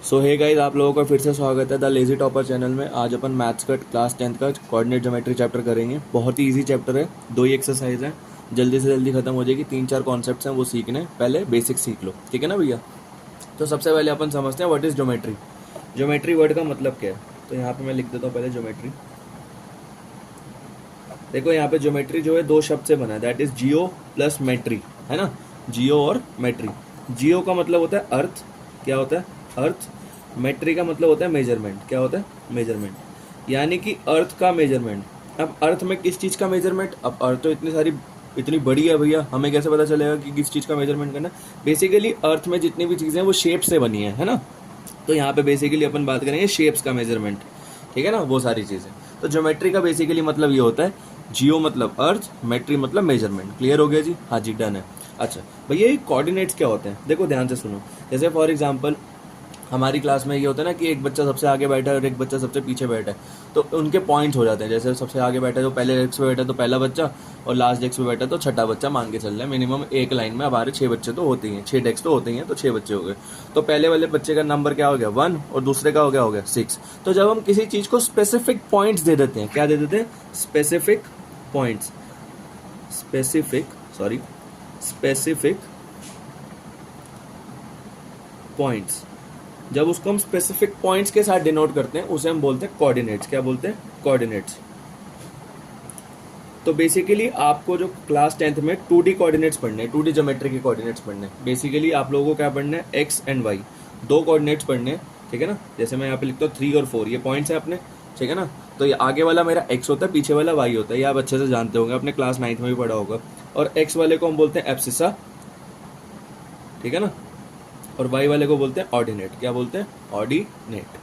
सो hey guys, आप लोगों का फिर से स्वागत है द लेजी टॉपर चैनल में। आज अपन मैथ्स का क्लास 10th का कोऑर्डिनेट ज्योमेट्री चैप्टर करेंगे। बहुत ही इजी चैप्टर है, 2 ही एक्सरसाइज है, जल्दी से जल्दी खत्म हो जाएगी। 3-4 कॉन्सेप्ट्स हैं वो सीखने, पहले बेसिक सीख लो, ठीक है ना भैया। तो सबसे पहले अपन समझते हैं what is geometry. Geometry word का मतलब क्या है, तो यहाँ पे मैं लिख देता हूँ पहले ज्योमेट्री। देखो यहाँ पे ज्योमेट्री जो है 2 शब्द से बना है, दैट इज जियो प्लस मेट्री, है ना। जियो और मेट्री। जियो का मतलब होता है अर्थ, क्या होता है अर्थ। मेट्री का मतलब होता है मेजरमेंट, क्या होता है मेजरमेंट, यानी कि अर्थ का मेजरमेंट। अब अर्थ में किस चीज़ का मेजरमेंट, अब अर्थ तो इतनी बड़ी है भैया, हमें कैसे पता चलेगा कि किस चीज़ का मेजरमेंट करना। बेसिकली अर्थ में जितनी भी चीज़ें हैं वो शेप से बनी है ना। तो यहाँ पे बेसिकली अपन बात करेंगे शेप्स का मेजरमेंट, ठीक है ना, वो सारी चीज़ें। तो ज्योमेट्री का बेसिकली मतलब ये होता है, जियो मतलब अर्थ, मेट्री मतलब मेजरमेंट। क्लियर हो गया जी? हाँ जी, डन है। अच्छा भैया, ये कोऑर्डिनेट्स क्या होते हैं, देखो ध्यान से सुनो। जैसे फॉर एग्जांपल हमारी क्लास में ये होता है ना कि एक बच्चा सबसे आगे बैठा है और एक बच्चा सबसे पीछे बैठा है, तो उनके पॉइंट्स हो जाते हैं। जैसे सबसे आगे बैठा है तो पहले डेस्क पे बैठा है तो पहला बच्चा, और लास्ट डेस्क पे बैठा है तो छठा बच्चा मान के चल रहा है। मिनिमम एक लाइन में हमारे 6 बच्चे तो होते ही हैं, 6 डेस्क तो होते ही हैं, तो 6 बच्चे हो गए। तो पहले वाले बच्चे का नंबर क्या हो गया 1, और दूसरे का हो गया 6। तो जब हम किसी चीज़ को स्पेसिफिक पॉइंट्स दे देते हैं, क्या दे देते हैं, स्पेसिफिक पॉइंट्स, स्पेसिफिक पॉइंट्स, जब उसको हम स्पेसिफिक पॉइंट्स के साथ डिनोट करते हैं उसे हम बोलते हैं कोऑर्डिनेट्स। क्या बोलते हैं, कोऑर्डिनेट्स। तो बेसिकली आपको जो क्लास 10th में 2D कोऑर्डिनेट्स पढ़ने हैं, 2D ज्योमेट्री के कोऑर्डिनेट्स पढ़ने हैं। बेसिकली आप लोगों को क्या पढ़ना है, एक्स एंड वाई, 2 कोऑर्डिनेट्स पढ़ने हैं, ठीक है ना। जैसे मैं यहाँ पे लिखता हूँ 3 और 4, ये पॉइंट्स है अपने, ठीक है ना। तो ये आगे वाला मेरा एक्स होता है, पीछे वाला वाई होता है, ये आप अच्छे से जानते होंगे, अपने क्लास 9th में भी पढ़ा होगा। और एक्स वाले को हम बोलते हैं एब्सिसा, ठीक है ना, और वाई वाले को बोलते हैं ऑर्डिनेट। क्या बोलते हैं, ऑर्डिनेट।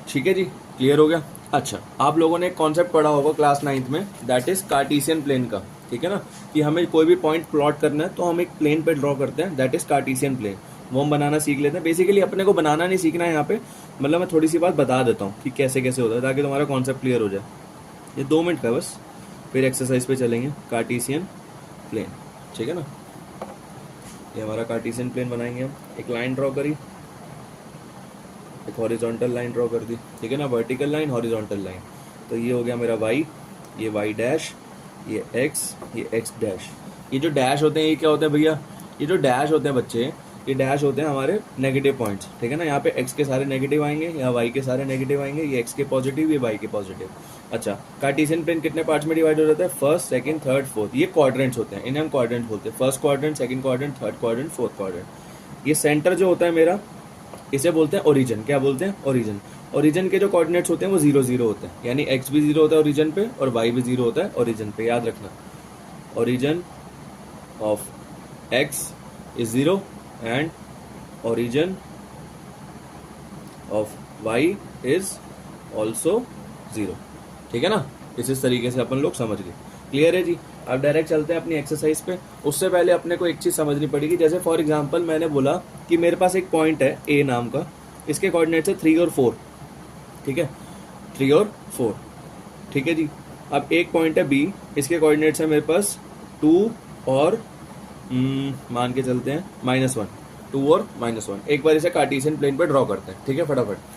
ठीक है जी, क्लियर हो गया। अच्छा, आप लोगों ने एक कॉन्सेप्ट पढ़ा होगा क्लास 9th में, दैट इज कार्टेशियन प्लेन का, ठीक है ना, कि हमें कोई भी पॉइंट प्लॉट करना है तो हम एक प्लेन पे ड्रॉ करते हैं, दैट इज कार्टेशियन प्लेन। वो हम बनाना सीख लेते हैं। बेसिकली अपने को बनाना नहीं सीखना है यहाँ पे, मतलब मैं थोड़ी सी बात बता देता हूँ कि कैसे कैसे होता है, ताकि तुम्हारा कॉन्सेप्ट क्लियर हो जाए। ये 2 मिनट का बस, फिर एक्सरसाइज पे चलेंगे। कार्टेशियन प्लेन, ठीक है ना, ये हमारा कार्टेशियन प्लेन बनाएंगे हम। एक लाइन ड्रॉ करी, एक हॉरिजॉन्टल लाइन ड्रॉ कर दी, ठीक है ना, वर्टिकल लाइन, हॉरिजॉन्टल लाइन। तो ये हो गया मेरा वाई, ये वाई डैश, ये एक्स, ये एक्स डैश। ये जो डैश होते हैं ये क्या होते हैं भैया, ये जो डैश होते हैं बच्चे, ये डैश होते हैं हमारे नेगेटिव पॉइंट्स, ठीक है ना। यहाँ पे एक्स के सारे नेगेटिव आएंगे, यहाँ वाई के सारे नेगेटिव आएंगे, ये एक्स के पॉजिटिव, ये वाई के पॉजिटिव। अच्छा, कार्टेशियन प्लेन कितने पार्ट्स में डिवाइड हो जाता है, फर्स्ट, सेकंड, थर्ड, फोर्थ। ये क्वाड्रेंट्स होते हैं, इन्हें हम क्वाड्रेंट बोलते हैं। First quadrant, second quadrant, third quadrant, fourth quadrant. ये सेंटर जो होता है मेरा, इसे बोलते हैं ओरिजिन। क्या बोलते हैं, ओरिजिन। ओरिजिन के जो कोऑर्डिनेट्स होते हैं वो 0 0 होते हैं, यानी एक्स भी 0 होता है ओरिजिन पे और वाई भी 0 होता है ओरिजिन पे, याद रखना। Origin of x is 0 and origin of y is also 0, ठीक है ना। इस तरीके से अपन लोग समझ गए। क्लियर है जी। अब डायरेक्ट चलते हैं अपनी एक्सरसाइज पे। उससे पहले अपने को एक चीज समझनी पड़ेगी। जैसे फॉर एग्जांपल मैंने बोला कि मेरे पास एक पॉइंट है ए नाम का, इसके कोऑर्डिनेट्स है 3 और 4, ठीक है, 3 और 4, ठीक है जी। अब एक पॉइंट है बी, इसके कोऑर्डिनेट्स है मेरे पास 2 और मान के चलते हैं -1, 2 और -1। एक बार इसे कार्टेशियन प्लेन पर ड्रॉ करते हैं, ठीक है, फटाफट।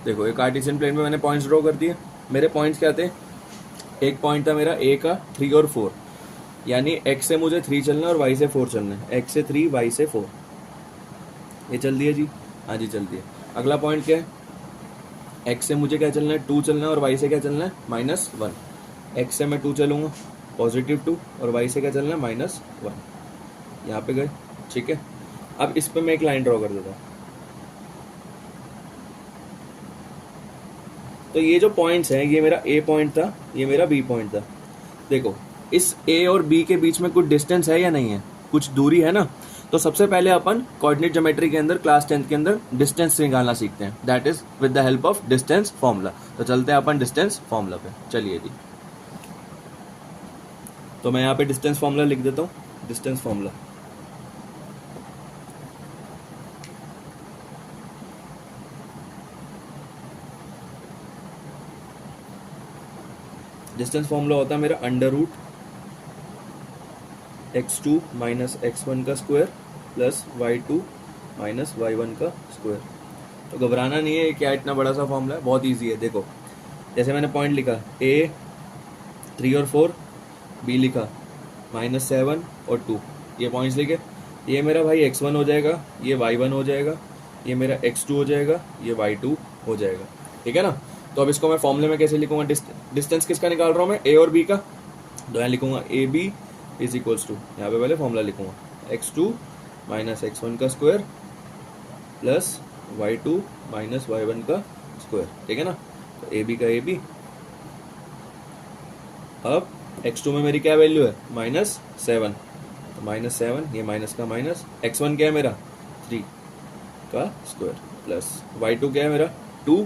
देखो, ये कार्टेशियन प्लेन में मैंने पॉइंट्स ड्रॉ कर दिए। मेरे पॉइंट्स क्या थे, एक पॉइंट था मेरा ए का 3 और 4, यानी एक्स से मुझे 3 चलना है और वाई से 4 चलना है। एक्स से 3, वाई से 4, ये चल दिया जी। हाँ जी, चल दिया। अगला पॉइंट क्या है, एक्स से मुझे क्या चलना है, 2 चलना है, और वाई से क्या चलना है, -1। एक्स से मैं 2 चलूंगा, +2, और वाई से क्या चलना है, -1। यहाँ पे गए, ठीक है। अब इस पे मैं एक लाइन ड्रॉ कर देता हूँ। तो ये जो पॉइंट्स हैं, ये मेरा ए पॉइंट था, ये मेरा बी पॉइंट था। देखो इस ए और बी के बीच में कुछ डिस्टेंस है या नहीं है, कुछ दूरी है ना। तो सबसे पहले अपन कोऑर्डिनेट ज्योमेट्री के अंदर क्लास 10th के अंदर डिस्टेंस निकालना सीखते हैं, that is with the help of distance formula. तो चलते हैं अपन डिस्टेंस फॉर्मूला पे, चलिए जी। तो मैं यहाँ पे डिस्टेंस फॉर्मूला लिख देता हूँ, डिस्टेंस फॉर्मूला। डिस्टेंस फॉर्मूला होता है मेरा under root x2 minus x1 का square plus y2 minus y1 का स्क्वायर। तो घबराना नहीं है, क्या इतना बड़ा सा फॉर्मूला है, बहुत इजी है। देखो जैसे मैंने पॉइंट लिखा a 3 और 4, b लिखा -7 और 2, ये पॉइंट्स लिखे। ये मेरा भाई x1 हो जाएगा, ये y1 हो जाएगा, ये मेरा x2 हो जाएगा, ये y2 हो जाएगा, ठीक है ना। तो अब इसको मैं फॉर्मूले में कैसे लिखूंगा, डिस्टेंस किसका निकाल रहा हूँ मैं, a और b का। तो यहाँ लिखूंगा A B is equals to, यहाँ पे पहले फॉर्मूला लिखूंगा x2 माइनस x1 का square plus y2 minus y1 का स्क्वायर, ठीक है ना। तो ए बी का ए बी। अब x2 में मेरी क्या वैल्यू है, -7, तो -7, ये माइनस का माइनस, x1 क्या है मेरा 3 का स्क्वायर प्लस y2 क्या है मेरा 2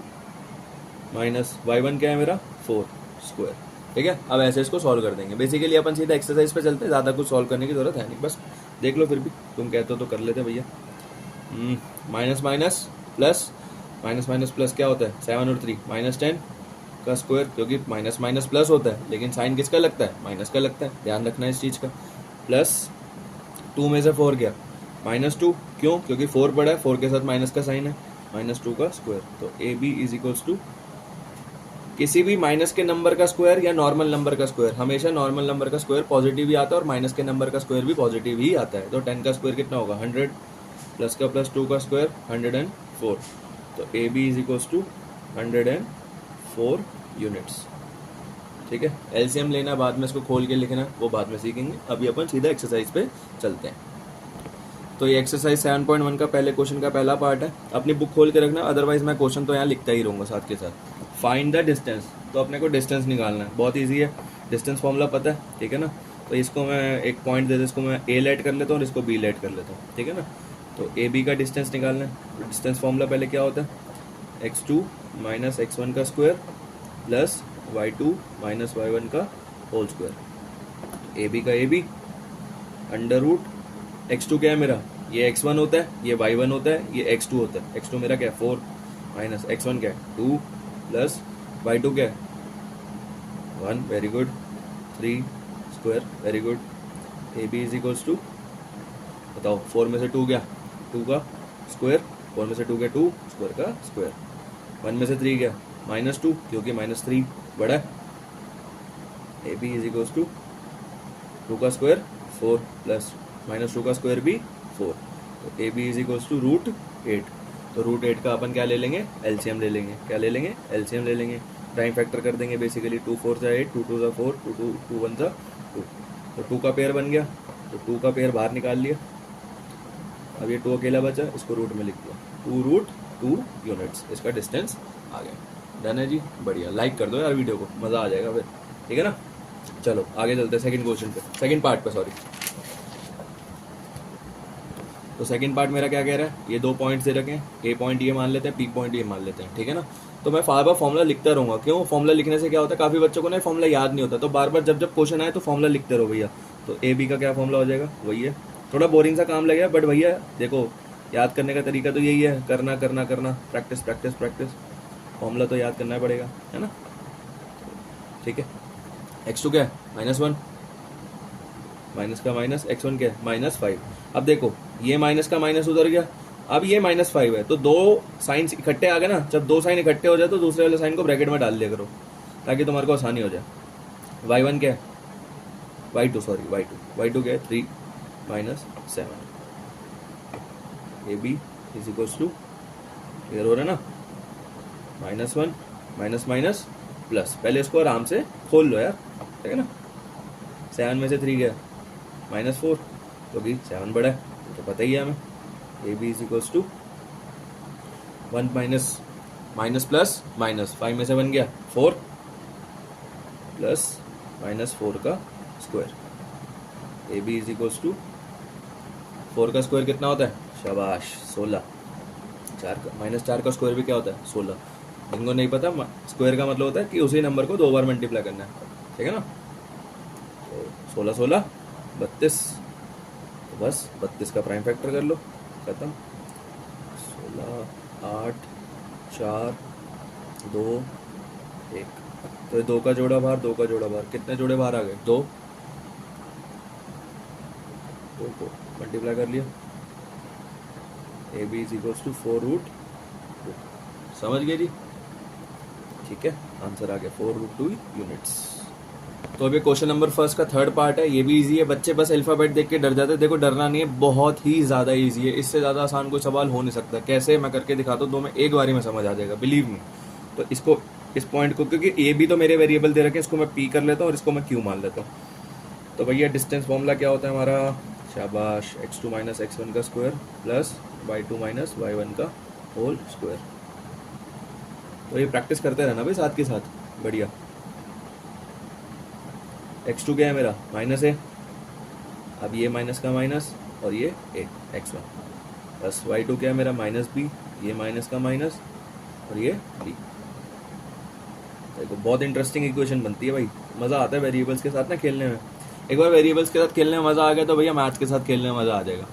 माइनस y1 क्या है मेरा 4 स्क्वायर, ठीक है। अब ऐसे इसको सॉल्व कर देंगे। बेसिकली अपन सीधा एक्सरसाइज पे चलते हैं, ज़्यादा कुछ सॉल्व करने की जरूरत है नहीं, बस देख लो, फिर भी तुम कहते हो तो कर लेते भैया। Minus minus plus, minus minus plus क्या होता है, 7 और 3 -10 का स्क्वायर, क्योंकि माइनस माइनस प्लस होता है, लेकिन साइन किसका लगता है, माइनस का लगता है, ध्यान रखना इस चीज़ का। प्लस 2 में से 4 गया -2, क्यों, क्योंकि 4 पड़ा है, 4 के साथ माइनस का साइन है, -2 का स्क्वायर। तो A B is equals to किसी भी माइनस के नंबर का स्क्वायर या नॉर्मल नंबर का स्क्वायर, हमेशा नॉर्मल नंबर का स्क्वायर पॉजिटिव ही आता है और माइनस के नंबर का स्क्वायर भी पॉजिटिव ही आता है। तो 10 का स्क्वायर कितना होगा 100, प्लस का प्लस 2 का स्क्वायर 104। तो A B is equals to 104 units, ठीक है। एलसीएम लेना बाद में, इसको खोल के लिखना वो बाद में सीखेंगे, अभी अपन सीधा एक्सरसाइज पे चलते हैं। तो ये एक्सरसाइज 7.1 का पहले क्वेश्चन का पहला पार्ट है, अपनी बुक खोल के रखना, अदरवाइज मैं क्वेश्चन तो यहाँ लिखता ही रहूँगा साथ के साथ। फाइंड द डिस्टेंस, तो अपने को डिस्टेंस निकालना है, बहुत इजी है, डिस्टेंस फॉर्मूला पता है, ठीक है ना। तो इसको मैं एक पॉइंट दे, इसको मैं ए लेट कर लेता हूँ और इसको बी लेट कर लेता हूँ, ठीक है ना। तो ए बी का डिस्टेंस निकालना है, तो डिस्टेंस फॉर्मूला पहले क्या होता है, x2 माइनस x1 का square plus y2 minus y1 का होल स्क्वायर। ए बी का A be under root x2 क्या है मेरा, ये x1 होता है, ये y1 होता है, ये x2 होता है। x2 मेरा क्या है 4 माइनस x1 क्या है 2 प्लस y2 क्या है 1, very good, 3 square, very good. A B is equals to, बताओ 4 में से 2 गया 2 का स्क्वायर, 4 में से 2 गया 2 स्क्वायर का स्क्वायर, 1 में से 3 गया -2, क्योंकि -3 बड़ा है। A B is equals to 2 का स्क्वायर 4 प्लस -2 का स्क्वायर भी 4। तो A B is equals to √8। तो √8 का अपन क्या ले लेंगे, एलसीएम ले लेंगे, क्या ले लेंगे, एलसीएम ले लेंगे, प्राइम फैक्टर कर देंगे बेसिकली, 2 4 सा 8, 2 2 सा 4, 2 1 सा 2। तो 2 का पेयर बन गया, तो 2 का पेयर बाहर निकाल लिया, अब ये 2 अकेला बचा, इसको रूट में लिख दिया, 2√2 यूनिट्स, इसका डिस्टेंस आ गया। डन है जी, बढ़िया, लाइक कर दो यार वीडियो को, मज़ा आ जाएगा फिर, ठीक है ना। चलो आगे चलते हैं सेकंड क्वेश्चन पे, सेकंड पार्ट पे, सॉरी। तो सेकंड पार्ट मेरा क्या कह रहा है, ये 2 पॉइंट्स दे रखे हैं, ए पॉइंट ये मान लेते हैं, पी पॉइंट ये मान लेते हैं, ठीक है ना। तो मैं बार बार फॉर्मूला लिखता रहूँगा, क्यों, फॉर्मूला लिखने से क्या होता है, काफ़ी बच्चों को ना फॉर्मूला याद नहीं होता, तो बार बार जब जब क्वेश्चन आए तो फॉर्मूला लिखते रहो भैया। तो ए बी का क्या फॉर्मूला हो जाएगा, वही है, थोड़ा बोरिंग सा काम लगेगा, बट भैया देखो याद करने का तरीका तो यही है, करना करना करना, प्रैक्टिस प्रैक्टिस प्रैक्टिस, फॉर्मूला तो याद करना पड़ेगा, है ना, ठीक है। x2 क्या है -1, माइनस का माइनस, x1 क्या है -5। अब देखो ये माइनस का माइनस उधर गया, अब ये -5 है, तो 2 साइंस इकट्ठे आ गए ना, जब 2 साइन इकट्ठे हो जाए तो दूसरे वाले साइन को ब्रैकेट में डाल दिया करो, ताकि तुम्हारे को आसानी हो जाए। y1 क्या है, y2 सॉरी y2 क्या है 3 -7। A B is equals to, clear हो रहा है ना, -1 माइनस माइनस प्लस, पहले इसको आराम से खोल लो यार, ठीक है ना। 7 में से 3 गया -4, क्योंकि 7 बड़ा है, तो पता ही है हमें। A B is equals to 1 minus minus plus minus, 5 में से बन गया 4 प्लस माइनस 4 का square, A B is equals to 4 का स्क्वायर कितना होता है, शाबाश 16, 4 का माइनस 4 का स्क्वायर भी क्या होता है 16। जिनको नहीं पता स्क्वायर का मतलब होता है कि उसी नंबर को 2 बार मल्टीप्लाई करना है, ठीक है ना। तो 16 16 32, तो बस 32 का प्राइम फैक्टर कर लो, खत्म। 16 8 4 2 1, तो ये 2 का जोड़ा बाहर, 2 का जोड़ा बाहर, कितने जोड़े बाहर आ गए 2, 2 को मल्टीप्लाई कर लिया, A B is equals to 4√2, समझ गए जी, ठीक है। आंसर आ गया 4√2 यूनिट्स। तो अभी क्वेश्चन नंबर फर्स्ट का थर्ड पार्ट है, ये भी इजी है। बच्चे बस अल्फाबेट देख के डर जाते हैं, देखो डरना नहीं है, बहुत ही ज़्यादा इजी है, इससे ज़्यादा आसान कोई सवाल हो नहीं सकता। कैसे, मैं करके दिखाता हूँ, 2 में एक बारी में समझ आ जाएगा, बिलीव मी। तो इसको, इस पॉइंट को, क्योंकि ये भी तो मेरे वेरिएबल दे रखे हैं, इसको मैं पी कर लेता हूँ और इसको मैं क्यू मान लेता हूँ। तो भैया डिस्टेंस फॉर्मूला क्या होता है हमारा, शाबाश, x2 माइनस x1 का square plus y2 minus y1 का होल स्क्वायर। तो ये प्रैक्टिस करते रहना भाई साथ के साथ, बढ़िया। x2 क्या है मेरा, माइनस है, अब ये माइनस का माइनस और ये ए x1, प्लस y2 क्या है मेरा, माइनस b, ये माइनस का माइनस और ये b। देखो बहुत इंटरेस्टिंग इक्वेशन बनती है भाई, मज़ा आता है वेरिएबल्स के साथ ना खेलने में। एक बार वेरिएबल्स के साथ खेलने में मज़ा आ गया तो भैया मैथ्स के साथ खेलने में मज़ा आ जाएगा।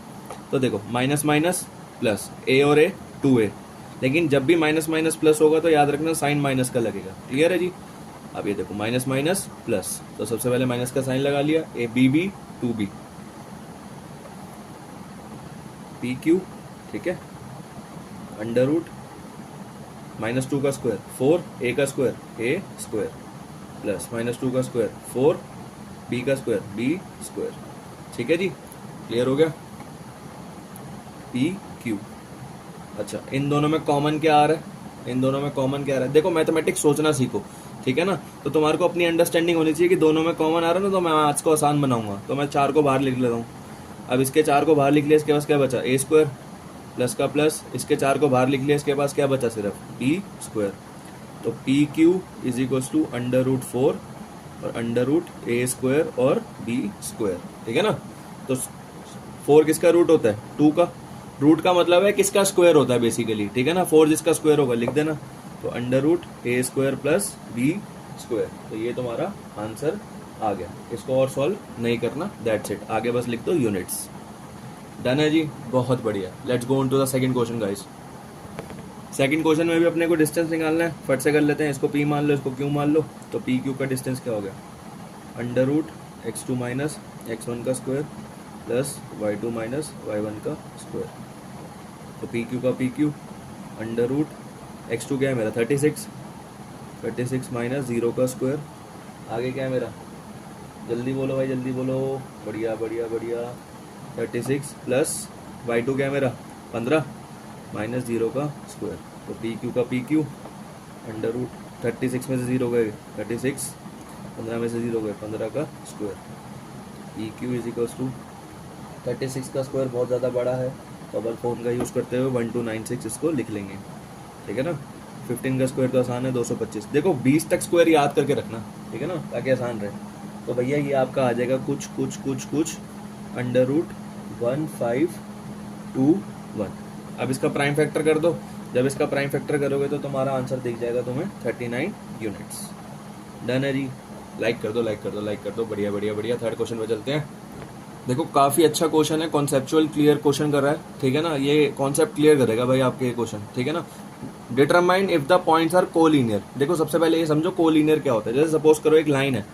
तो देखो माइनस माइनस प्लस, ए और ए 2a, लेकिन जब भी माइनस माइनस प्लस होगा तो याद रखना साइन माइनस का लगेगा, क्लियर है जी। अब ये देखो माइनस माइनस प्लस, तो सबसे पहले माइनस का साइन लगा लिया, A B B 2b, P Q, ठीक है, अंडर रूट -2 का स्क्वायर 4, ए का स्क्वायर ए स्क्वायर, प्लस -2 का स्क्वायर 4, बी का स्क्वायर बी स्क्वायर, ठीक है जी, क्लियर हो गया। पी क्यू, अच्छा इन दोनों में कॉमन क्या आ रहा है, इन दोनों में कॉमन क्या आ रहा है, देखो मैथमेटिक्स सोचना सीखो, ठीक है ना। तो तुम्हारे को अपनी अंडरस्टैंडिंग होनी चाहिए कि दोनों में कॉमन आ रहा है ना, तो मैं मैथ्स को आसान बनाऊंगा, तो मैं 4 को बाहर लिख लेता हूँ। अब इसके 4 को बाहर लिख लिया, इसके पास क्या बचा, ए स्क्वायर प्लस का प्लस, इसके 4 को बाहर लिख लिया, इसके पास क्या बचा, सिर्फ बी स्क्वायर। तो P Q is equals to under root 4 और अंडर रूट ए स्क्वायर और बी स्क्वायर, ठीक है ना। तो 4 किसका रूट होता है, 2 का। रूट का मतलब है किसका स्क्वायर होता है बेसिकली, ठीक है ना। 4 जिसका स्क्वायर होगा लिख देना, तो under root A square plus B square. तो ये तुम्हारा आंसर आ गया, इसको और सॉल्व नहीं करना, दैट्स इट। आगे बस लिख दो यूनिट्स, डन है जी, बहुत बढ़िया। Let's go on to the second question guys. Second question में भी अपने को डिस्टेंस निकालना है, फट से कर लेते हैं। इसको पी मान लो, इसको क्यू मान लो। तो पी क्यू का डिस्टेंस क्या हो गया, under root x2 minus x1 का square plus y2 minus y1 का स्क्वायर। तो पी क्यू का P Q under root x2 क्या है मेरा 36 माइनस 0 का स्क्वायर, आगे क्या है मेरा, जल्दी बोलो भाई जल्दी बोलो, बढ़िया बढ़िया बढ़िया, 36 प्लस y2 क्या है मेरा 15 माइनस 0 का स्क्वायर। तो पी क्यू का पी क्यू अंडर रूट 36 में से 0 गए 36, 15 में से 0 गए 15 का square. P Q is equals to 36 का स्क्वायर बहुत ज़्यादा बड़ा है, तो अपन फोन का यूज़ करते हुए 1296 इसको लिख लेंगे, ठीक है ना। 15 का स्क्वायर तो आसान है 225। देखो 20 तक स्क्वायर याद करके रखना, ठीक है ना, ताकि आसान रहे। तो भैया ये आपका आ जाएगा कुछ कुछ कुछ कुछ अंडर रूट 1521। अब इसका प्राइम फैक्टर कर दो, जब इसका प्राइम फैक्टर करोगे तो तुम्हारा आंसर दिख जाएगा तुम्हें 39 यूनिट्स। डन है जी, लाइक कर दो लाइक कर दो लाइक कर दो, बढ़िया बढ़िया बढ़िया। थर्ड क्वेश्चन पे चलते हैं। देखो काफ़ी अच्छा क्वेश्चन है, कॉन्सेप्चुअल क्लियर क्वेश्चन कर रहा है, ठीक है ना। ये कॉन्सेप्ट क्लियर करेगा भाई आपके ये क्वेश्चन, ठीक है ना। Determine if the points are collinear. देखो सबसे पहले ये समझो कोलिनियर क्या होता है। जैसे सपोज करो एक लाइन है,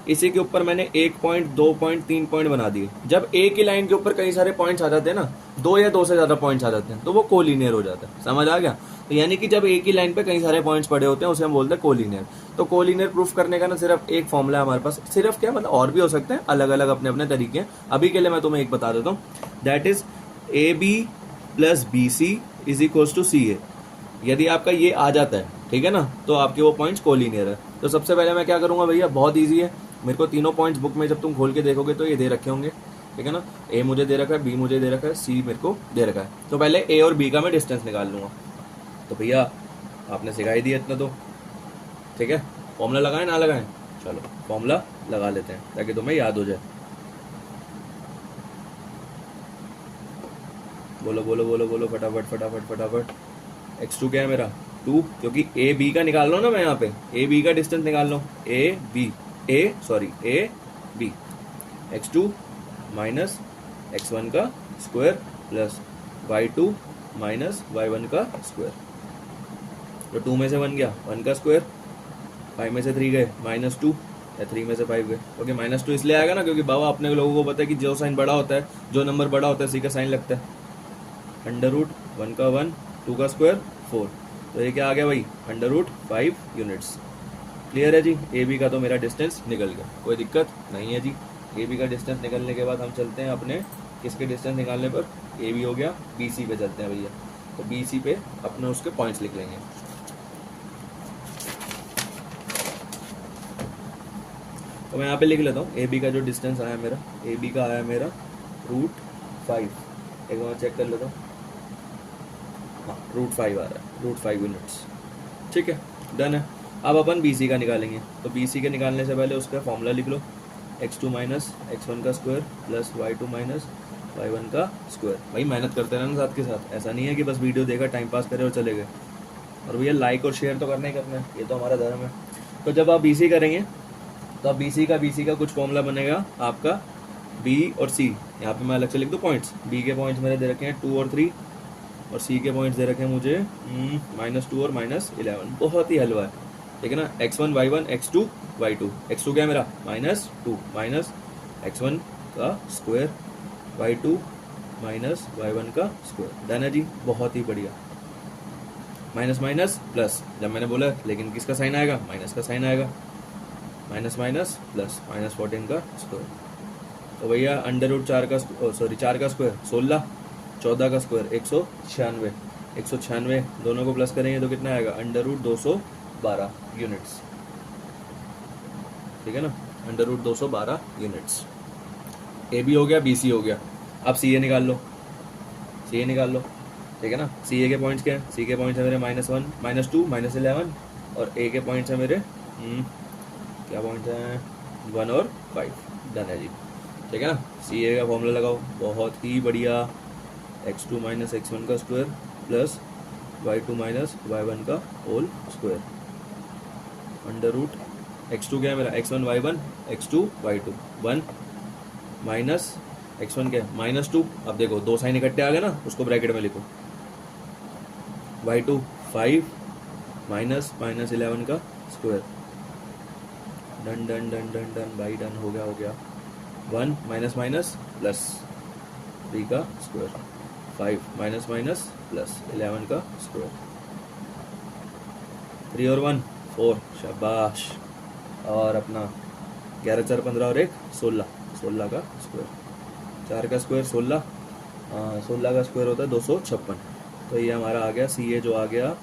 इसी के ऊपर मैंने 1 पॉइंट 2 पॉइंट 3 पॉइंट बना दिए। जब एक ही लाइन के ऊपर कई सारे पॉइंट्स आ जाते हैं ना, 2 या 2 से ज्यादा पॉइंट्स आ जाते हैं, तो वो कोलिनियर हो जाता है। समझ आ गया। तो यानी कि जब एक ही लाइन पे कई सारे पॉइंट्स पड़े होते हैं उसे हम बोलते हैं कोलिनियर। तो कोलिनियर प्रूफ करने का ना सिर्फ एक फॉर्मूला है हमारे पास, सिर्फ क्या मतलब और भी हो सकते हैं, अलग अलग अपने अपने तरीके हैं। अभी के लिए मैं तुम्हें एक बता देता हूँ, that is A B plus B C is equals to C A. यदि आपका ये आ जाता है, ठीक है ना, तो आपके वो पॉइंट्स कोलिनियर है। तो सबसे पहले मैं क्या करूंगा भैया, बहुत ईजी है। मेरे को तीनों पॉइंट्स बुक में जब तुम खोल के देखोगे तो ये दे रखे होंगे, ठीक है ना। ए मुझे दे रखा है, बी मुझे दे रखा है, सी मेरे को दे रखा है। तो पहले ए और बी का मैं डिस्टेंस निकाल लूंगा। तो भैया आपने सिखाई दी इतना तो, ठीक है। फॉर्मूला लगाएं ना लगाएं? चलो फॉर्मूला लगा लेते हैं ताकि तुम्हें याद हो जाए। बोलो बोलो बोलो बोलो फटाफट फटाफट फटाफट। x2 क्या है मेरा 2, क्योंकि ए बी का निकाल लो ना मैं यहाँ पे, ए बी का डिस्टेंस निकाल लो, A B x2 minus x1 का square plus y2 minus y1 का स्क्वायर। तो 2 में से 1 गया 1 का स्क्वायर, 5 में से 3 गए -2 या 3 में से 5 गए। ओके -2 इसलिए आएगा ना क्योंकि बाबा अपने लोगों को पता है कि जो साइन बड़ा होता है, जो नंबर बड़ा होता है उसी का साइन लगता है। अंडर रूट 1 का 1, 2 का स्क्वायर 4, तो ये क्या आ गया भाई अंडर रूट 5 यूनिट्स। क्लियर है जी। ए बी का तो मेरा डिस्टेंस निकल गया, कोई दिक्कत नहीं है जी। ए बी का डिस्टेंस निकलने के बाद हम चलते हैं अपने किसके डिस्टेंस निकालने पर, ए बी हो गया, बी सी पे चलते हैं भैया। तो बी सी पे अपने उसके पॉइंट्स लिख लेंगे। तो मैं यहाँ पे लिख लेता हूँ ए बी का जो डिस्टेंस आया मेरा, ए बी का आया मेरा √5। एक बार चेक कर लेता हूँ, हाँ √5 आ रहा है, √5 यूनिट्स। ठीक है, डन है। अब अपन बी सी का निकालेंगे। तो बी सी के निकालने से पहले उसका फॉर्मूला लिख लो, x2 माइनस x1 का square plus y2 minus y1 का स्क्वायर। भाई मेहनत करते रहना साथ के साथ, ऐसा नहीं है कि बस वीडियो देखा टाइम पास करे और चले गए। और भैया लाइक और शेयर तो करना ही करना है, ये तो हमारा धर्म है। तो जब आप बी सी करेंगे तो अब बी सी का कुछ फॉर्मूला बनेगा आपका बी और सी। यहाँ पे मैं अलग से लिख दूँ पॉइंट्स। बी के पॉइंट्स मेरे दे रखे हैं 2 और 3, और सी के पॉइंट्स दे रखे हैं मुझे -2 और -11। बहुत ही हलवा है, ठीक है ना। x1 y1 x2 y2। x2 क्या है मेरा -2 माइनस x1 का स्क्वायर, y2 माइनस y1 का स्क्वायर। डन है जी, बहुत ही बढ़िया। माइनस माइनस प्लस, जब मैंने बोला लेकिन किसका साइन आएगा, माइनस का साइन आएगा, माइनस माइनस प्लस -14 का स्क्वायर। तो भैया अंडर रूट 4 का स्क्वायर 16, 14 का स्क्वायर 196, 196 दोनों को प्लस करेंगे तो कितना आएगा अंडर रूट 212 यूनिट्स। ठीक है ना, under root 212 units. A B हो गया, बी सी हो गया। अब सी ए निकाल लो, सी ए निकाल लो, ठीक है ना। सी ए के पॉइंट्स क्या है, सी के पॉइंट्स है मेरे -1 -2 -11, और ए के पॉइंट्स है मेरे क्या पॉइंट्स हैं 1 और 5। डन है जी, ठीक है ना। सी ए का फॉर्मूला लगाओ, बहुत ही बढ़िया। x2 माइनस x1 का square plus y2 minus y1 का whole square under root x2 क्या है मेरा x1 y1 x2 y2 1 minus x1 क्या है -2। अब देखो दो साइन इकट्ठे आ गए ना, उसको ब्रैकेट में लिखो। y2 5 माइनस -11 का square. Done done done done done भाई, डन हो गया 1 माइनस माइनस प्लस 3 का स्क्वायर, 5 माइनस माइनस प्लस 11 का स्क्वायर, 3 और 1 4, शाबाश। और अपना 11 4 15 और 1 16, 16 का स्क्वायर, 4 का स्क्वायर 16, 16 का स्क्वायर होता है 256। तो ये हमारा आ गया सी ए, जो आ गया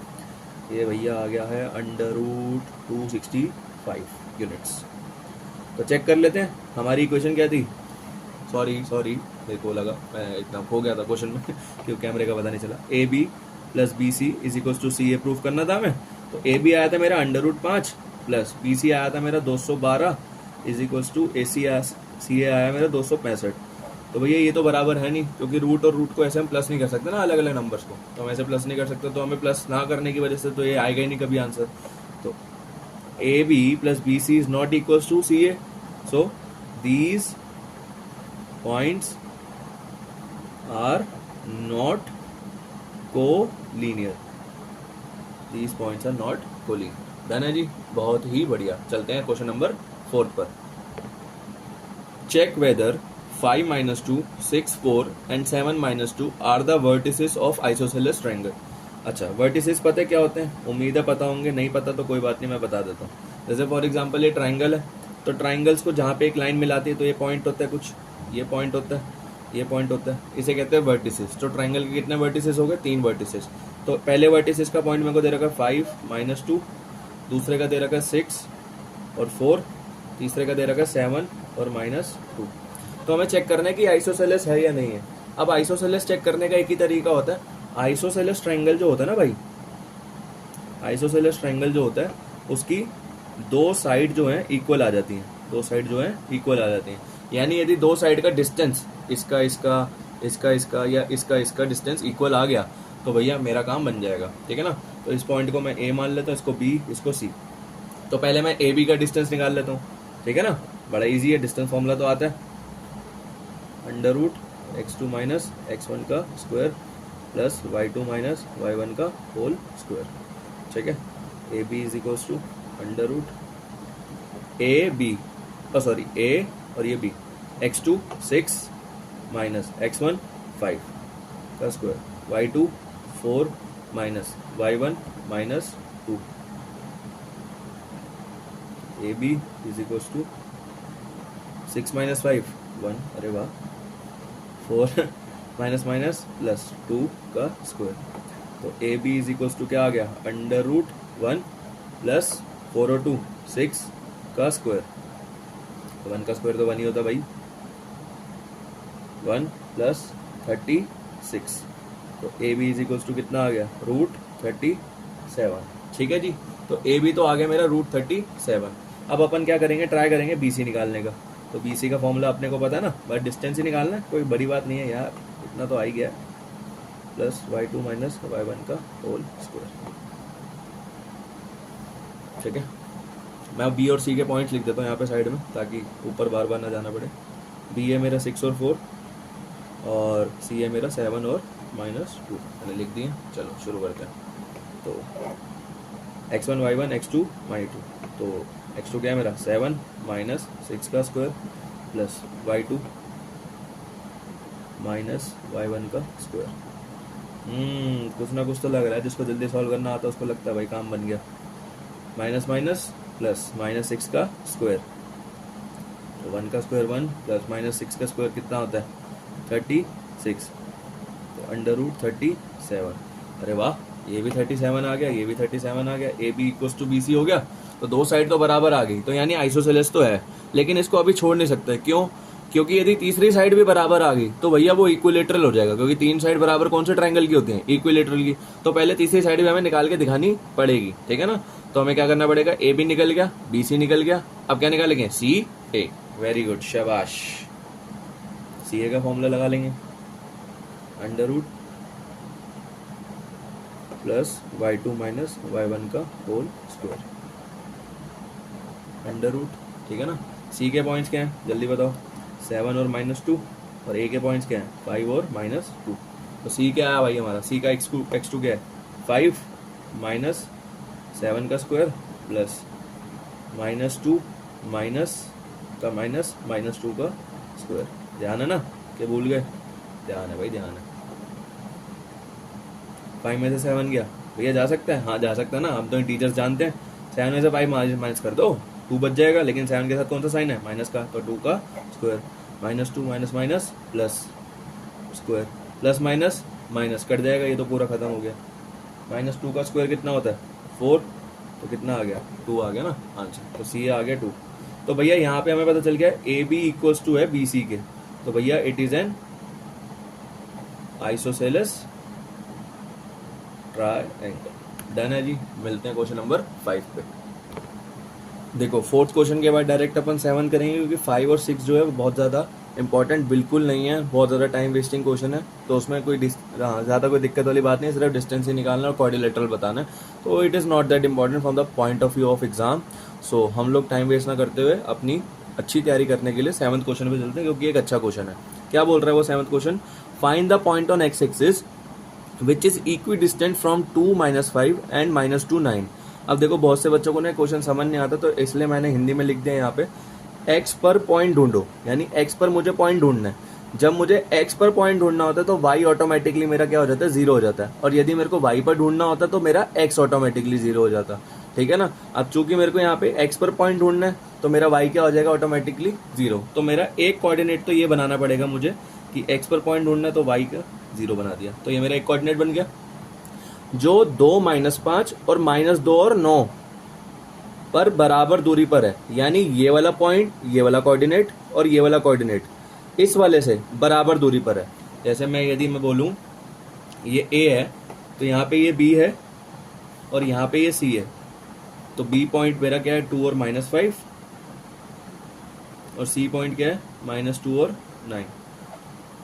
ये भैया आ गया है अंडर रूट 265 यूनिट्स। तो चेक कर लेते हैं हमारी इक्वेशन क्या थी। सॉरी मेरे को लगा मैं इतना खो गया था क्वेश्चन में क्योंकि कैमरे का पता नहीं चला। A B plus B C is equals to C A proof करना था हमें। तो ए बी आया था मेरा under root 5 plus B C आया था मेरा 212 is equals to C A आया मेरा 265। तो भैया ये तो बराबर है नहीं, क्योंकि रूट और रूट को ऐसे हम प्लस नहीं कर सकते ना, अलग अलग नंबर्स को तो हम ऐसे प्लस नहीं कर सकते। तो हमें प्लस ना करने की वजह से तो ये आएगा ही नहीं कभी आंसर। तो A B plus B C is not equals to C A, so these points are not collinear, these points are not collinear. Done है जी, बहुत ही बढ़िया। चलते हैं क्वेश्चन नंबर 4 पर। Check whether 5 minus 2 6 4 and 7 minus 2 are the vertices of isosceles triangle। अच्छा, vertices पता है क्या होते हैं, उम्मीद है पता होंगे, नहीं पता तो कोई बात नहीं मैं बता देता हूँ। जैसे फॉर एग्जांपल ये ट्राइंगल है, तो ट्राइंगल्स को जहाँ पे एक लाइन मिलाती है तो ये पॉइंट होता है, कुछ ये पॉइंट होता है, ये पॉइंट होता है, इसे कहते हैं वर्टिसेस। तो ट्राइंगल के कितने वर्टिसेस हो गए, 3 वर्टिसेस। तो पहले वर्टिसेस का पॉइंट मेरे को दे रखा है 5 - 2, दूसरे का दे रखा है 6 और 4, तीसरे का दे रखा है 7 और -2। तो हमें चेक करना है कि आइसोसेलेस है या नहीं है। अब आइसोसेलेस चेक करने का एक ही तरीका होता है। आइसोसेलेस ट्रायंगल जो होता है ना भाई, आइसोसेलेस ट्रायंगल जो होता है उसकी दो साइड जो है इक्वल आ जाती हैं, दो साइड जो है इक्वल आ जाती हैं। यानी यदि दो साइड का डिस्टेंस इसका इसका इसका इसका या इसका इसका डिस्टेंस इक्वल आ गया तो भैया मेरा काम बन जाएगा, ठीक है ना। तो इस पॉइंट को मैं ए मान लेता हूँ, इसको बी, इसको सी। तो पहले मैं ए बी का डिस्टेंस निकाल लेता हूँ, ठीक है ना, बड़ा इजी है, डिस्टेंस फॉर्मूला तो आता है, under root x2 minus x1 का square plus y2 minus y1 का होल स्क्वायर, ठीक है। A B is equals to under root A B sorry A और ये बी, x2 6 माइनस x1 5 का square, y2 4 minus y1 minus 2, A B is equals to 6 minus 5 1, अरे वाह, 4 minus minus plus 2 का square. तो A B is equals to क्या आ गया, अंडर रूट 1 प्लस 4 और 2 6 का स्क्वायर। तो 1 का स्क्वायर तो 1 ही होता भाई, 1 प्लस 36। तो A B is equals to कितना आ गया, रूट 37, ठीक है जी। तो ए बी तो आ गया मेरा रूट 37। अब अपन क्या करेंगे, ट्राई करेंगे बी सी निकालने का। तो बी सी का फॉर्मूला अपने को पता है ना, बस डिस्टेंस ही निकालना है, कोई बड़ी बात नहीं है यार, इतना तो आ ही गया, प्लस y2 माइनस y1 का होल स्क्वायर, ठीक है। मैं बी और सी के पॉइंट्स लिख देता हूँ यहाँ पे साइड में, ताकि ऊपर बार बार ना जाना पड़े। बी है मेरा 6 और 4 और सी है मेरा 7 और माइनस 2, मैंने लिख दिए। चलो शुरू करते हैं। तो x1 y1 x2 y2, तो x2 क्या है मेरा 7 माइनस 6 का square plus y2 minus y1 का स्क्वायर। कुछ ना कुछ तो लग रहा है, जिसको जल्दी सॉल्व करना आता है उसको लगता है भाई काम बन गया। माइनस माइनस प्लस माइनस 6 का स्क्वायर, तो 1 का स्क्वायर 1 प्लस माइनस 6 का स्क्वायर कितना होता है 36, तो अंडर रूट 37। अरे वाह, ये भी 37 आ गया, ये भी 37 आ गया, A B equals to B C हो गया। तो दो साइड तो बराबर आ गई, तो यानी आइसोसेलेस तो है। लेकिन इसको अभी छोड़ नहीं सकते, क्यों, क्योंकि यदि तीसरी साइड भी बराबर आ गई तो भैया वो इक्विलेटरल हो जाएगा, क्योंकि तीन साइड बराबर कौन से ट्रायंगल की होती हैं, इक्विलेटरल की। तो पहले तीसरी साइड भी हमें निकाल के दिखानी पड़ेगी, ठीक है ना। तो हमें क्या करना पड़ेगा, ए बी निकल गया, बी सी निकल गया, अब क्या निकालेंगे, सी ए। वेरी गुड, शाबाश। सी ए का फॉर्मूला लगा लेंगे, under root plus y2 minus y1 का होल स्क्वायर, अंडर रूट, ठीक है ना। सी के पॉइंट्स क्या हैं जल्दी बताओ, 7 और माइनस 2, और ए के पॉइंट्स क्या हैं 5 और माइनस 2। तो सी क्या आया भाई हमारा, सी का x2 क्या है 5 माइनस 7 का स्क्वायर प्लस माइनस 2 माइनस का माइनस माइनस 2 का स्क्वायर। ध्यान है ना, क्या भूल गए, ध्यान है भाई, ध्यान है। 5 में से 7 गया भैया, जा सकता है, हाँ जा सकता है ना, हम तो टीचर्स जानते हैं। 7 में से 5 माइनस कर दो, 2 बच जाएगा, लेकिन 7 के साथ कौन सा साइन है, माइनस का, तो 2 का square, minus 2 minus minus plus square, plus minus minus cut जाएगा, ये तो पूरा खत्म हो गया। माइनस 2 का स्क्वायर कितना होता है 4, तो कितना आ गया 2 आ गया ना आंसर। तो सी आ गया 2। तो भैया यहाँ पे हमें पता चल गया ए बी इक्वल्स टू है बी सी के, तो भैया it is an isosceles triangle. Done है जी, मिलते हैं क्वेश्चन नंबर 5 पे। देखो फोर्थ क्वेश्चन के बाद डायरेक्ट अपन 7 करेंगे, क्योंकि 5 और 6 जो है बहुत ज़्यादा इंपॉर्टेंट बिल्कुल नहीं है, बहुत ज़्यादा टाइम वेस्टिंग क्वेश्चन है। तो उसमें कोई ज़्यादा कोई दिक्कत वाली बात नहीं है, सिर्फ डिस्टेंस ही निकालना और क्वाड्रिलेटरल बताना है। तो it is not that important from the point of view of exam. So हम लोग टाइम वेस्ट ना करते हुए अपनी अच्छी तैयारी करने के लिए 7th क्वेश्चन पे चलते हैं, क्योंकि एक अच्छा क्वेश्चन है। क्या बोल रहा है वो 7th question, find the point on x axis which is equi distant from 2 - 5 and -2 9। अब देखो बहुत से बच्चों को ना क्वेश्चन समझ नहीं आता, तो इसलिए मैंने हिंदी में लिख दिया यहाँ पे, एक्स पर पॉइंट ढूंढो, यानी एक्स पर मुझे पॉइंट ढूंढना है। जब मुझे एक्स पर पॉइंट ढूंढना होता है तो वाई ऑटोमेटिकली मेरा क्या हो जाता है 0 हो जाता है, और यदि मेरे को वाई पर ढूंढना होता है तो मेरा एक्स ऑटोमेटिकली 0 हो जाता, ठीक है ना। अब चूंकि मेरे को यहाँ पे एक्स पर पॉइंट ढूंढना है तो मेरा वाई क्या हो जाएगा ऑटोमेटिकली 0। तो मेरा एक कोऑर्डिनेट तो ये बनाना पड़ेगा मुझे कि एक्स पर पॉइंट ढूंढना है, तो वाई का 0 बना दिया, तो ये मेरा एक कोऑर्डिनेट बन गया, जो 2 - 5 और -2 और 9 पर बराबर दूरी पर है। यानी ये वाला पॉइंट, ये वाला कोऑर्डिनेट और ये वाला कोऑर्डिनेट इस वाले से बराबर दूरी पर है। जैसे मैं यदि मैं बोलूं ये ए है, तो यहाँ पे ये बी है और यहाँ पे ये सी है, तो बी पॉइंट मेरा क्या है 2 और -5, और सी पॉइंट क्या है -2 और 9।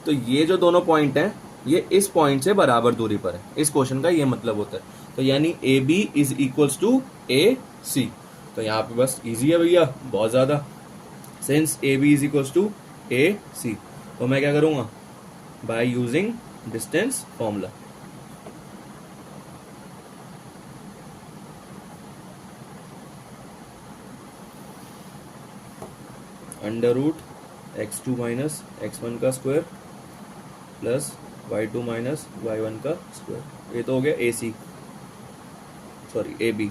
तो ये जो दोनों पॉइंट हैं ये इस पॉइंट से बराबर दूरी पर है। इस क्वेश्चन का ये मतलब होता है। तो यानी A B is equals to A C. तो यहाँ पे बस इजी है भैया, बहुत ज्यादा। Since A B is equals to A C, तो मैं क्या करूंगा, by using distance formula. Under root x2 minus x1 का square plus y2 minus y1 का स्क्वायर। ये तो हो गया ए सी, सॉरी ए बी।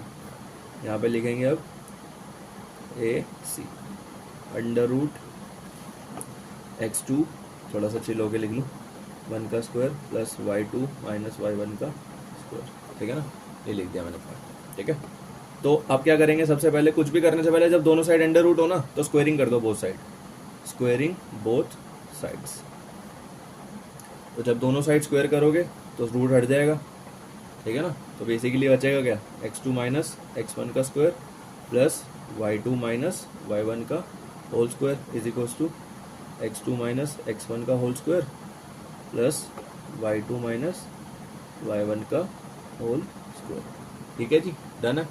यहाँ पे लिखेंगे अब ए सी। अंडर रूट x2 थोड़ा सा चिल होके लिख लूँ, 1 का square plus y2 minus y1 का स्क्वायर। ठीक है ना, ये लिख दिया मैंने पार्ट। ठीक है, तो अब क्या करेंगे, सबसे पहले कुछ भी करने से पहले जब दोनों साइड अंडर रूट हो ना तो स्क्वेयरिंग कर दो both side, squaring both sides. तो जब दोनों साइड स्क्वायर करोगे तो रूट हट जाएगा। ठीक है ना, तो बेसिकली बचेगा क्या, x2 माइनस x1 का square plus y2 minus y1 का whole square is equals to x2 minus x1 का whole square plus y2 minus y1 का होल स्क्वायर। ठीक है जी, डन है।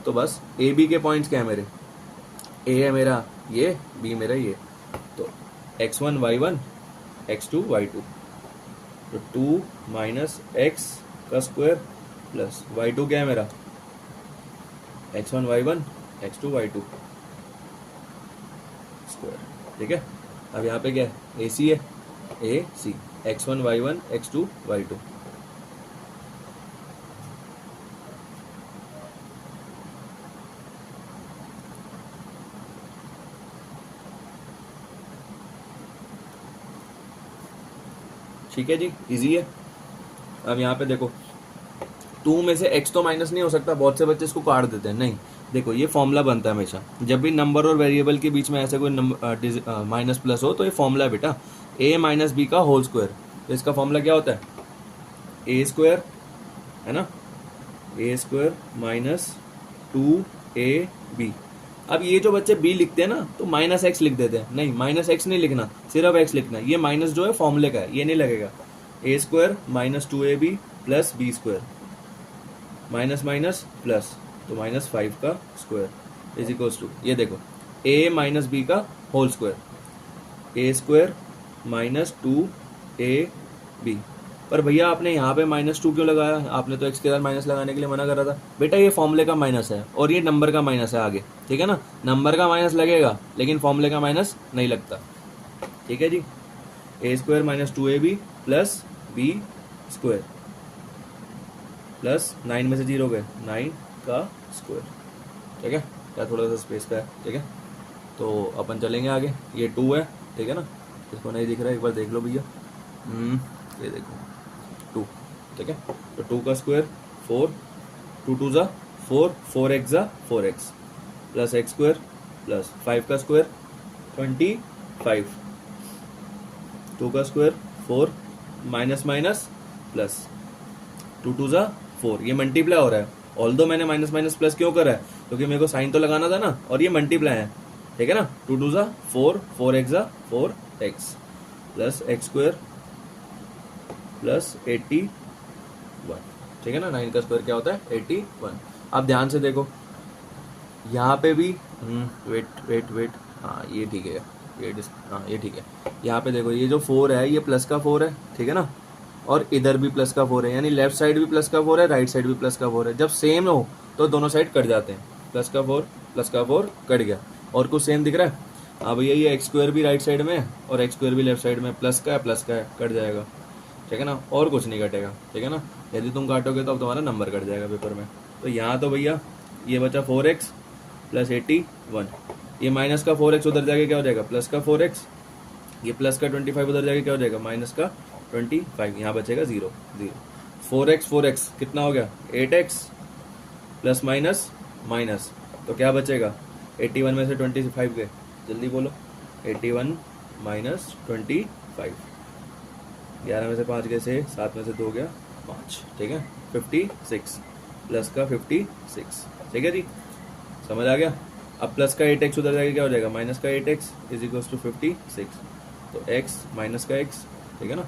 तो बस ए बी के पॉइंट्स क्या है मेरे, ए है मेरा ये, बी मेरा ये। तो x1 y1 x2 y2, तो 2 माइनस x का स्क्वायर प्लस y2 क्या है मेरा, x1 y1 x2 y2 square. ठीक है, अब यहाँ पे क्या है, ए सी है, ए सी x1 y1 x2 y2। ठीक है जी, इजी है। अब यहाँ पे देखो 2 में से x तो माइनस नहीं हो सकता, बहुत से बच्चे इसको काट देते हैं। नहीं, देखो ये फॉर्मूला बनता है हमेशा, जब भी नंबर और वेरिएबल के बीच में ऐसे कोई नंबर माइनस प्लस हो तो ये फॉर्मूला है बेटा, a माइनस बी का होल स्क्वायर। तो इसका फॉर्मूला क्या होता है, ए स्क्वायर है ना, ए स्क्वायर माइनस 2ab। अब ये जो बच्चे b लिखते हैं ना तो माइनस एक्स लिख देते हैं, नहीं माइनस एक्स नहीं लिखना, सिर्फ x लिखना है। ये माइनस जो है फॉर्मूले का है, ये नहीं लगेगा। A square minus 2ab plus B square, minus minus plus, तो -5 का स्क्वायर इज इक्वल्स टू, ये देखो a माइनस बी का whole square, A square minus 2ab। पर भैया आपने यहाँ पे -2 क्यों लगाया, आपने तो x के साथ माइनस लगाने के लिए मना करा था। बेटा ये फॉर्मूले का माइनस है और ये नंबर का माइनस है आगे। ठीक है ना, नंबर का माइनस लगेगा लेकिन फॉर्मूले का माइनस नहीं लगता। ठीक है जी, A square minus 2ab plus B square plus 9 में से 0 गए, 9 का स्क्वायर। ठीक है, क्या थोड़ा सा स्पेस का है। ठीक है, तो अपन चलेंगे आगे। ये 2 है, ठीक है ना, इसको नहीं दिख रहा है, एक बार देख लो भैया। ये देखो 2, ठीक है, तो 2 का स्क्वायर 4, 2 2 ज़ा 4, 4x ज़ा 4x plus x square plus 5 का स्क्वायर 25, 2 का स्क्वायर 4 माइनस माइनस प्लस 2 2 ज़ा 4, ये मल्टीप्लाई हो रहा है। ऑल्दो मैंने माइनस माइनस प्लस क्यों करा है, क्योंकि मेरे को साइन तो लगाना था ना, और ये मल्टीप्लाई है। ठीक है ना, 2 2 ज़ा 4, 4x ज़ा 4x plus x square plus 81। ठीक है ना, 9 का स्क्वायर क्या होता है 81। अब ध्यान से देखो यहाँ पे भी वेट, हाँ ये ठीक है, हाँ ये ठीक है। यहाँ पे देखो ये जो 4 है ये प्लस का 4 है, ठीक है ना, और इधर भी प्लस का 4 है, यानी लेफ्ट साइड भी प्लस का 4 है, राइट साइड भी प्लस का 4 है। जब सेम हो तो दोनों साइड कट जाते हैं, प्लस का 4 कट गया, और कुछ सेम दिख रहा है। हाँ भैया ये एक्स स्क्वायर भी राइट साइड में है और एक्स स्क्वायर भी लेफ्ट साइड में, प्लस का है कट जाएगा। ठीक है ना, और कुछ नहीं कटेगा। ठीक है ना, यदि तुम काटोगे तो अब तुम्हारा नंबर कट जाएगा पेपर में। तो यहाँ तो भैया ये बचा 4x प्लस 81, ये माइनस का 4x उधर जाके क्या हो जाएगा प्लस का 4x, ये प्लस का 25 उधर जाके क्या हो जाएगा माइनस का 25, यहाँ बचेगा 0 0। 4x कितना हो गया 8x प्लस माइनस माइनस, तो क्या बचेगा 81 में से 25 गए, जल्दी बोलो 81 माइनस 25, 11 में से 5 गए 6, 7 में से 2 गया 5। ठीक है, 56। प्लस का 56, ठीक है जी, समझ आ गया। अब प्लस का 8x उधर जाके क्या हो जाएगा, माइनस का 8x इज इक्वल टू 56, तो x माइनस का x, ठीक है ना,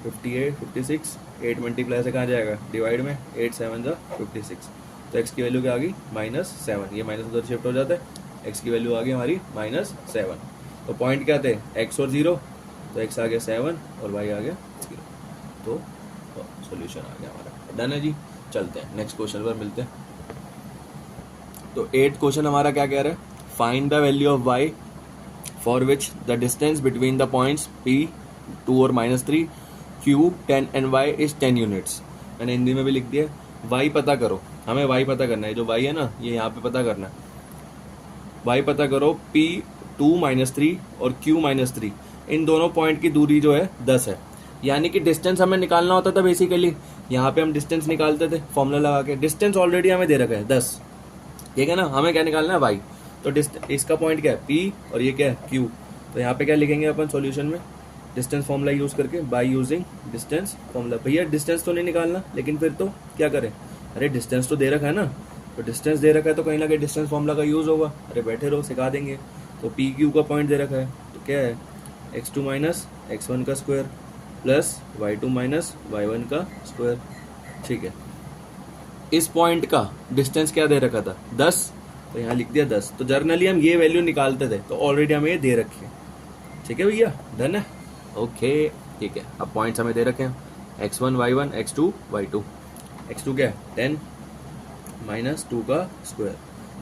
58 56, 8 मल्टीप्लाई से कहाँ जाएगा, डिवाइड में, 8 7 जा 56, तो x की वैल्यू क्या आ गई, -7, ये माइनस उधर शिफ्ट हो जाता है, x की वैल्यू आ गई हमारी -7। तो पॉइंट क्या थे, x और 0, तो x आ गया 7 और y आ गया 0, तो सॉल्यूशन आ गया हमारा, डन है जी। चलते हैं नेक्स्ट क्वेश्चन पर मिलते हैं। तो 8th क्वेश्चन हमारा क्या कह रहा है, find the value of y for which the distance between the points p 2 और -3 q 10 and y is 10 units. मैंने हिंदी में भी लिख दिया, y पता करो, हमें y पता करना है, जो y है ना ये यहाँ पे पता करना है, y पता करो p 2 -3 और q -3, इन दोनों पॉइंट की दूरी जो है 10 है, यानी कि डिस्टेंस हमें निकालना होता था बेसिकली, यहाँ पे हम डिस्टेंस निकालते थे फॉर्मूला लगा के, डिस्टेंस ऑलरेडी हमें दे रखा है 10, ठीक है ना, हमें क्या निकालना है y, तो इसका पॉइंट क्या है p और ये क्या है q, तो यहाँ पे क्या लिखेंगे अपन सॉल्यूशन में, डिस्टेंस फॉर्मूला यूज करके, बाय यूजिंग डिस्टेंस फॉर्मूला। भैया डिस्टेंस तो नहीं निकालना, लेकिन फिर तो क्या करें, अरे डिस्टेंस तो दे रखा है ना, तो डिस्टेंस दे रखा है तो कहीं ना कहीं डिस्टेंस फॉर्मूला का यूज होगा, अरे बैठे रहो सिखा देंगे। तो पी क्यू का पॉइंट दे रखा है, तो क्या है, x2 माइनस x1 का square plus y2 minus y1 का स्क्वायर, ठीक है। इस पॉइंट का डिस्टेंस क्या दे रखा था 10, तो यहाँ लिख दिया 10, तो जर्नली हम ये वैल्यू निकालते थे, तो ऑलरेडी हमें ये दे रखी है, ठीक है भैया, डन है, ओके ठीक है। अब पॉइंट्स हमें दे रखे हैं x1 y1 x2 y2, x2 क्या है 10 माइनस 2 का स्क्वायर,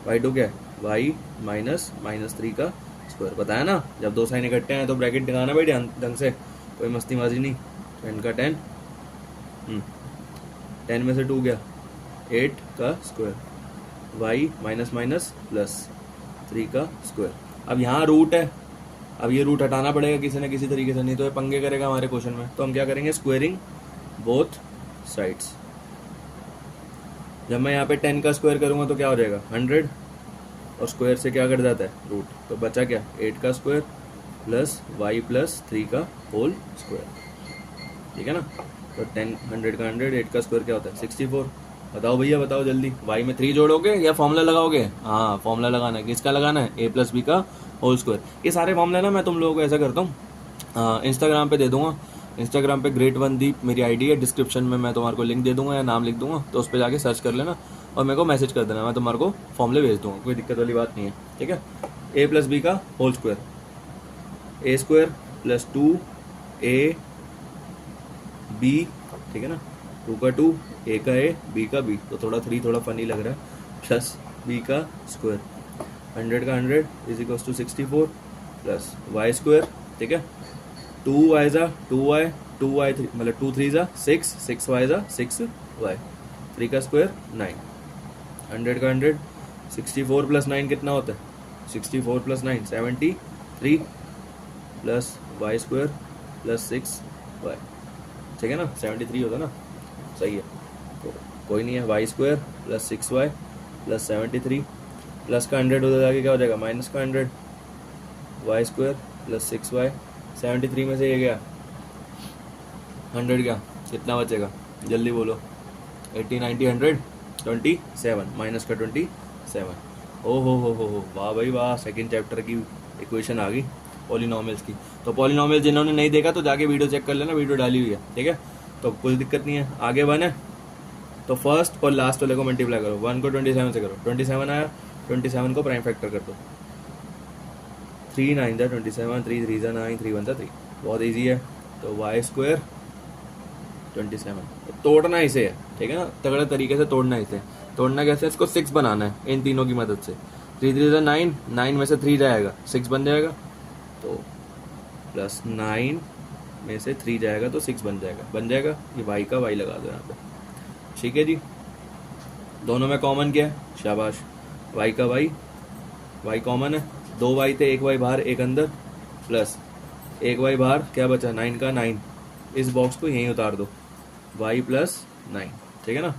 y2 क्या है y माइनस -3 का स्क्वायर, बताया ना जब दो साइन इकट्ठे हैं तो ब्रैकेट लगाना भाई ढंग से, कोई मस्ती माजी नहीं। 10 का 10, 10 में से 2 गया 8 का square, y minus minus plus 3 का स्क्वायर। अब यहाँ रूट है, अब ये रूट हटाना पड़ेगा किसी न किसी तरीके से, नहीं तो ये पंगे करेगा हमारे क्वेश्चन में, तो हम क्या करेंगे, स्क्वायरिंग बोथ साइड्स। जब मैं यहाँ पे 10 का स्क्वायर करूँगा तो क्या हो जाएगा 100, और स्क्वायर से क्या कट जाता है रूट, तो बचा क्या 8 का स्क्वायर प्लस y प्लस 3 का होल स्क्वायर, ठीक है ना। तो 10 100 का 100, 8 का स्क्वायर क्या होता है 64। बताओ भैया बताओ जल्दी, y में 3 जोड़ोगे या फॉर्मूला लगाओगे, हाँ फॉर्मूला लगाना है, किसका लगाना है, a प्लस बी का होल स्क्वायर। ये सारे फॉर्मूले ना मैं तुम लोगों को ऐसा करता हूँ, इंस्टाग्राम पे दे दूंगा, इंस्टाग्राम पे ग्रेट वन दीप मेरी आईडी है, डिस्क्रिप्शन में मैं तुम्हारे को लिंक दे दूंगा या नाम लिख दूंगा, तो उस पर जाके सर्च कर लेना और मेरे को मैसेज कर देना, मैं तुम्हारे को फॉर्मूले भेज दूंगा, कोई दिक्कत वाली बात नहीं है, ठीक है। a प्लस बी का whole square, a square plus 2a b, ठीक है ना, 2 का 2, a का a, b का b, तो थोड़ा 3 थोड़ा फनी लग रहा है, प्लस b का स्क्वायर, 100 का 100 is equal to 64 plus y square, ठीक है, 2y जा 2y 3 मतलब 2 3 जा 6, 6y जा 6y, 3 का स्क्वायर 9, 100 का 100, 64 प्लस 9 कितना होता है, 64 plus 9 73 plus y square plus 6y, ठीक है ना, 73 होता ना, सही है। तो कोई नहीं है, y square plus 6y plus 73, plus का 100 उधर जाके क्या हो जाएगा माइनस का 100, y स्क्वायर प्लस 6y, 73 में से ये गया 100 गया, कितना बचेगा जल्दी बोलो, 80 90 100 27 माइनस का 27, ओ हो वाह भाई वाह, सेकंड चैप्टर की इक्वेशन आ गई पॉलिनोमियल्स की। तो पॉलिनोमियल जिन्होंने नहीं देखा तो जाके वीडियो चेक कर लेना, वीडियो डाली हुई है, ठीक है, तो कोई दिक्कत नहीं है। आगे 1 है तो फर्स्ट और लास्ट वाले को मल्टीप्लाई करो, 1 को 27 से करो, 27 आया, 27 को प्राइम फैक्टर कर दो, 3 9 जा 27, 3 3 जा 9, 3 1 जा 3, बहुत ईजी है। तो y स्क्वायर 27, तो तोड़ना इसे है, ठीक है ना, तगड़े तरीके से तोड़ना इसे, तोड़ना कैसे, इसको 6 बनाना है इन तीनों की मदद से, 3 3 जा 9, 9 में से 3 जाएगा 6 बन जाएगा, तो प्लस 9 में से 3 जाएगा तो 6 बन जाएगा, ये y का y लगा दो यहाँ पे, ठीक है जी। दोनों में कॉमन क्या है, शाबाश, y का y कॉमन है, 2 y थे, 1 y बाहर 1 अंदर, प्लस 1 y बाहर, क्या बचा 9 का 9, इस बॉक्स को यहीं उतार दो, y प्लस 9, ठीक है ना।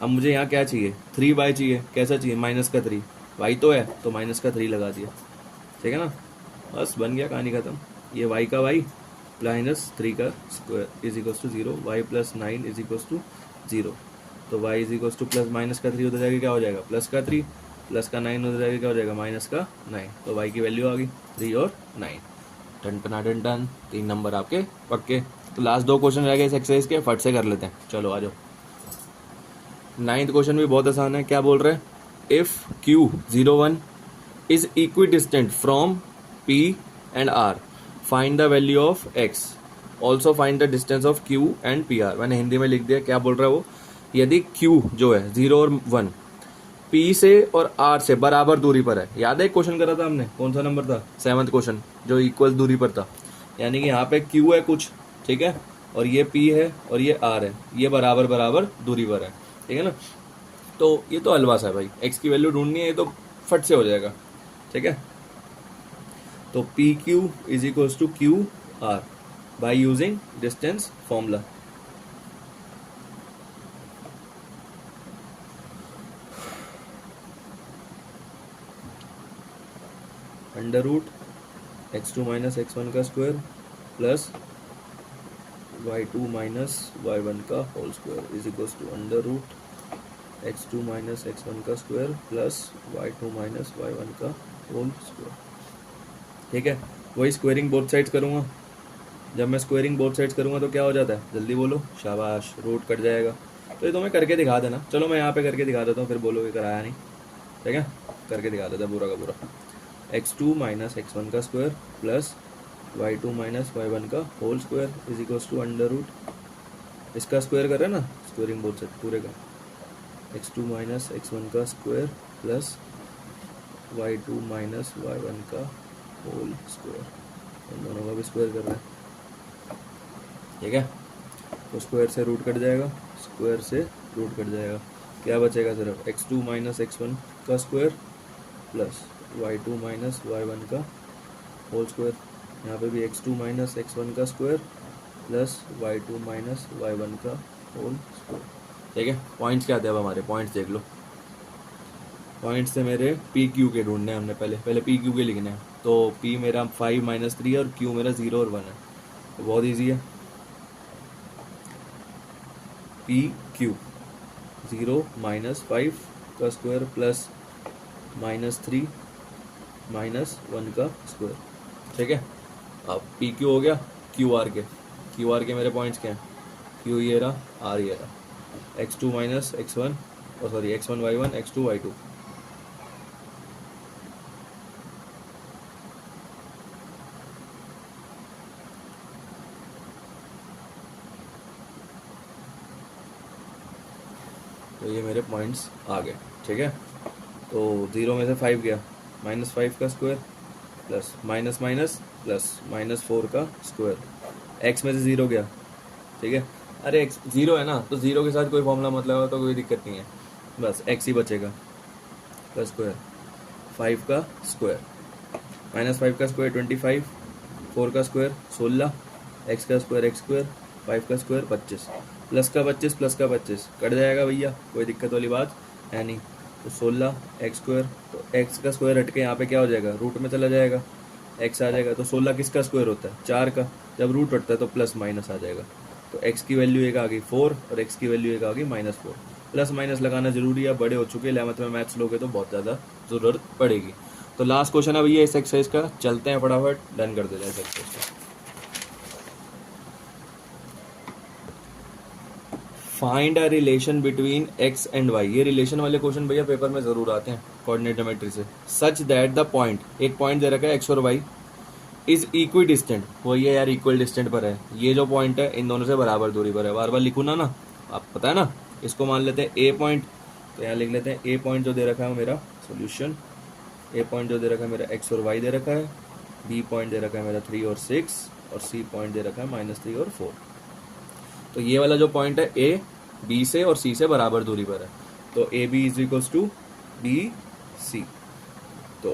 अब मुझे यहाँ क्या चाहिए 3y चाहिए, कैसा चाहिए माइनस का 3, y तो है तो माइनस का 3 लगा दिया, ठीक है ना, बस बन गया, कहानी खत्म। ये y का y माइनस 3 का square is equal to 0, y plus 9 is equal to 0, तो y is equal to plus minus का 3 उधर जाएगा क्या हो जाएगा प्लस का 3, प्लस का 9 उधर जाएगा क्या हो जाएगा माइनस का 9। तो y की वैल्यू आ गई 3 और 9। टन टना टन टन 3 नंबर आपके पक्के। तो लास्ट 2 क्वेश्चन रह गए इस एक्सरसाइज के, फट से कर लेते हैं। चलो आ जाओ। 9th क्वेश्चन भी बहुत आसान है। क्या बोल रहे हैं? If Q01 is equidistant from P and R, find the value of X, also find the distance of Q and PR। मैंने हिंदी में लिख दिया। क्या बोल रहा है वो? यदि Q जो है 0 और 1 P से और R से बराबर दूरी पर है। याद है एक क्वेश्चन करा था हमने, कौन सा नंबर था? 7th क्वेश्चन, जो इक्वल दूरी पर था। यानी कि यहाँ पे Q है कुछ, ठीक है, और ये P है और ये R है, ये बराबर बराबर दूरी पर है, ठीक है ना। तो ये तो हलवा सा है भाई, X की वैल्यू ढूंढनी है, ये तो फट से हो जाएगा, ठीक है। तो P Q is equals to Q R by using distance formula. Under root x2 minus x1 का square plus y2 minus y1 का whole square is equals to under root x2 minus x1 का square plus y2 minus y1 का whole square, ठीक है। वही squaring both sides करूँगा। जब मैं स्क्वेयरिंग बोथ साइड्स करूँगा तो क्या हो जाता है? जल्दी बोलो, शाबाश, रूट कट जाएगा। तो ये तो मैं करके दिखा देना। चलो मैं यहाँ पे करके दिखा देता हूँ, फिर बोलोगे कराया नहीं, ठीक है। करके दिखा देता पूरा का पूरा। x2 माइनस x1 का square plus y2 minus y1 का whole square is equals to under root, इसका स्क्वायर कर रहे हैं ना, स्क्वेयरिंग बोथ साइड पूरे का, x2 माइनस x1 का square plus y2 minus y1 का होल स्क्वायर, इन दोनों का भी स्क्वायर कर रहे हैं, ठीक है। तो स्क्वायर से रूट कट जाएगा, स्क्वायर से रूट कट जाएगा, क्या बचेगा? सिर्फ x2 माइनस x1 का square plus y2 minus y1 का होल स्क्वायर। यहाँ पे भी x2 माइनस x1 का square plus y2 minus y1 का होल स्क्वायर, ठीक है। पॉइंट्स क्या थे अब हमारे? पॉइंट्स देख लो। पॉइंट्स थे मेरे पी क्यू के ढूंढने हैं हमने, पहले पी क्यू के लिखने हैं। तो पी मेरा 5 माइनस 3 और क्यू मेरा 0 और 1 है, तो बहुत ईजी है। पी क्यू 0 माइनस 5 का स्क्वायर प्लस माइनस 3 माइनस 1 का स्क्वायर, ठीक है। अब पी क्यू हो गया क्यू आर के मेरे पॉइंट्स क्या हैं? क्यू ये रहा, आर ये रहा, x2 माइनस x1 और sorry x1 y1 x2 y2, तो ये मेरे पॉइंट्स आ गए, ठीक है। तो 0 में से 5 गया, माइनस 5 का square plus minus minus plus minus 4 का स्क्वायर, x में से 0 गया, ठीक है। अरे x 0 है ना, तो 0 के साथ कोई फॉर्मूला मत लगाओ तो कोई दिक्कत नहीं है, बस x ही बचेगा का स्क्वायर, 5 का स्क्वायर माइनस 5 का स्क्वायर 25, 4 का स्क्वायर 16, x का स्क्वायर x स्क्वायर, 5 का स्क्वायर 25, प्लस का 25 प्लस का 25 कट जाएगा भैया, कोई दिक्कत वाली बात है नहीं। तो 16 एक्स स्क्वायर, तो एक्स का स्क्वायर हट के यहाँ पे क्या हो जाएगा? रूट में चला जाएगा, एक्स आ जाएगा। तो 16 किसका स्क्वायर होता है? 4 का। जब रूट हटता है तो प्लस माइनस आ जाएगा। तो एक्स की वैल्यू एक आ गई 4 और एक्स की वैल्यू एक आ गई -4। प्लस माइनस लगाना जरूरी है, बड़े हो चुके हैं, 11th में मैथ्स लोगे तो बहुत ज़्यादा ज़रूरत पड़ेगी। तो लास्ट क्वेश्चन है भैया इस एक्सरसाइज का, चलते हैं फटाफट डन कर देते हैं इस एक्सरसाइज का। Find a relation between x and y. ये रिलेशन वाले क्वेश्चन भैया पेपर में जरूर आते हैं कोऑर्डिनेट ज्योमेट्री से। सच दैट द पॉइंट, एक पॉइंट दे रखा है एक्स और वाई, इज इक्वी डिस्टेंट, वो ये यार इक्वल डिस्टेंट पर है, ये जो पॉइंट है इन दोनों से बराबर दूरी पर है। बार बार लिखू ना आप पता है ना। इसको मान लेते हैं ए पॉइंट, तो यहाँ लिख लेते हैं ए पॉइंट जो दे रखा है मेरा सोल्यूशन, ए पॉइंट जो दे रखा है मेरा एक्स और वाई दे रखा है, बी पॉइंट दे रखा है मेरा 3 और 6, और सी पॉइंट दे रखा है -3 और 4। तो ये वाला जो पॉइंट है ए बी से और सी से बराबर दूरी पर है, तो A B is equals to B C. तो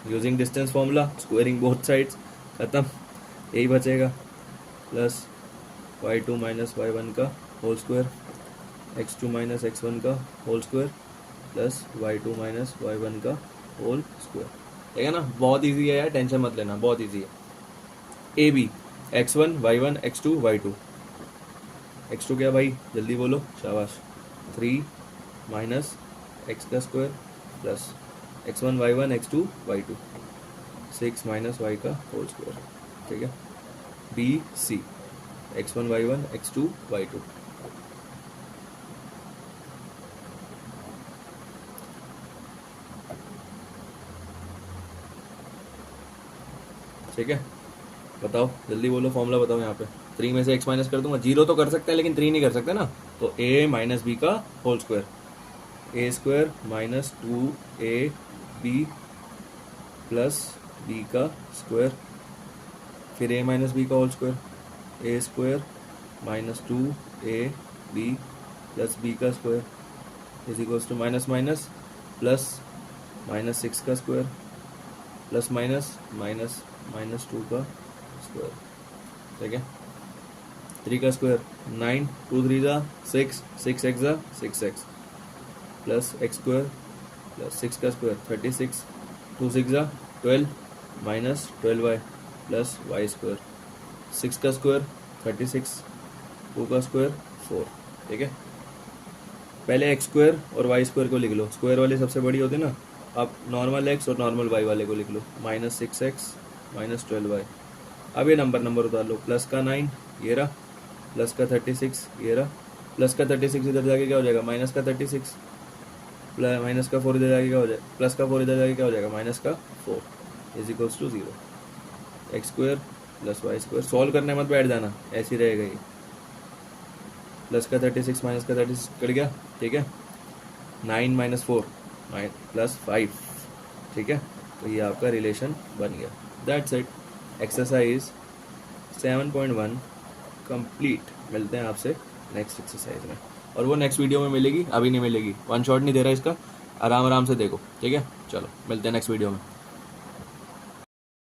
using distance formula, squaring both sides, खत्म, यही बचेगा। प्लस y2 माइनस y1 का whole square, x2 minus x1 का whole square, plus y2 minus y1 का होल स्क्वायर, ठीक है ना। बहुत ईजी है यार, टेंशन मत लेना, बहुत ईजी है। A B x1 y1 x2 y2, x2 क्या भाई, जल्दी बोलो, शाबाश, 3 माइनस एक्स का square plus x1 y1 x2 y2 6 minus y का होल स्क्वायर, ठीक है। B C x1 y1 x2 y2। ठीक है, बताओ जल्दी बोलो, फॉर्मूला बताओ यहाँ पे। 3 में से x माइनस कर दूंगा, 0 तो कर सकते हैं लेकिन 3 नहीं कर सकते ना, तो a माइनस बी का whole square, A square minus 2ab plus B का स्क्वायर, फिर a माइनस बी का whole square, A square minus 2ab plus B का square is equals to minus minus plus minus 6 का square plus minus minus minus 2 का square, ठीक है। 3 का square 9, 2 3 जा 6, 6 एक्स जा 6x plus x square plus 6 का स्क्वायर 36, 2 6 जा 12 minus 12y plus y square, 6 का स्क्वायर 36, 2 का स्क्वायर 4, ठीक है। पहले एक्स स्क्वायर और वाई स्क्वायर को लिख लो, स्क्वायर वाले सबसे बड़ी होती है ना, आप नॉर्मल एक्स और नॉर्मल वाई वाले को लिख लो, माइनस 6x माइनस 12y। अब ये नंबर उतार लो, प्लस का 9 ये रहा, प्लस का 36 ये रहा, प्लस का 36 इधर जाके क्या हो जाएगा, माइनस का 36, प्लस माइनस का 4 इधर जाके क्या हो जाएगा, प्लस का 4 इधर जाके क्या हो जाएगा, माइनस का 4 is equals to 0। X square plus y square, solve करने मत बैठ जाना, ऐसे ही रहेगा ये। प्लस का 36 माइनस का 36 कट गया, ठीक है। 9 माइनस 4 प्लस 5, ठीक है। तो ये आपका रिलेशन बन गया। That's it, exercise 7.1 complete. मिलते हैं आपसे नेक्स्ट एक्सरसाइज में, और वो नेक्स्ट वीडियो में मिलेगी, अभी नहीं मिलेगी, वन शॉट नहीं दे रहा इसका, आराम आराम से देखो, ठीक है। चलो मिलते हैं नेक्स्ट वीडियो में।